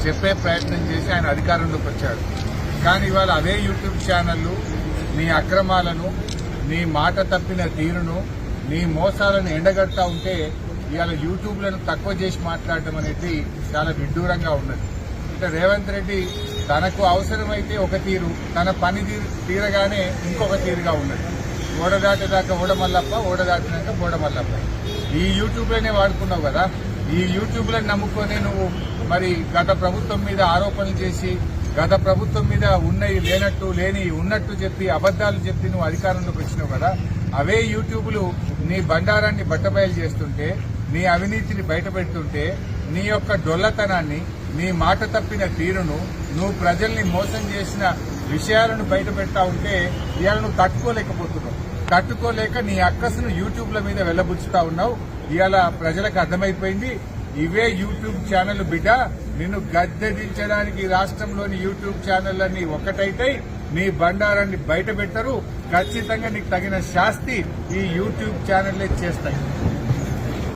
చెప్పే ప్రయత్నం చేసి ఆయన అధికారంలోకి వచ్చాడు. కానీ ఇవాళ అవే యూట్యూబ్ ఛానళ్లు నీ అక్రమాలను, నీ మాట తప్పిన తీరును, నీ మోసాలను ఎండగడతా ఉంటే ఇవాళ యూట్యూబ్లను తక్కువ చేసి మాట్లాడడం అనేది చాలా విడ్డూరంగా ఉన్నది. అంటే రేవంత్ రెడ్డి తనకు అవసరమైతే ఒక తీరు, తన పని తీరగానే ఇంకొక తీరుగా ఉన్నది. ఓడదాటేదాకా ఓడమల్లప్ప, ఓడదాటినాక బోడమల్లప్ప. ఈ యూట్యూబ్లోనే వాడుకున్నావు కదా. ఈ యూట్యూబ్లను నమ్ముకొని నువ్వు మరి గత ప్రభుత్వం మీద ఆరోపణలు చేసి, గత ప్రభుత్వం మీద ఉన్నవి లేనట్టు, లేని ఉన్నట్టు చెప్పి, అబద్దాలు చెప్పి నువ్వు అధికారంలోకి వచ్చినావు కదా. అవే యూట్యూబ్లు నీ బండారాన్ని బట్టబయలు చేస్తుంటే, నీ అవినీతిని బయటపెడుతుంటే, నీ యొక్క డొల్లతనాన్ని, నీ మాట తప్పిన తీరును, నువ్వు ప్రజల్ని మోసం చేసిన విషయాలను బయటపెడతా ఉంటే ఇవాళ నువ్వు తట్టుకోలేకపోతున్నావు. తట్టుకోలేక నీ అక్కసును యూట్యూబ్ల మీద వెళ్లబుచ్చుతా ఉన్నావు. ఇవాళ ప్రజలకు అర్థమైపోయింది, ఇవే యూట్యూబ్ ఛానల్ బిడ్డ నిన్ను గద్దెదించడానికి రాష్ట్రంలోని యూట్యూబ్ ఛానళ్లన్నీ ఒక్కటైతే నీ బండారాన్ని బయట పెట్టరు. ఖచ్చితంగా నీకు తగిన శాస్తి ఈ యూట్యూబ్ ఛానళ్లే చేస్తాయి.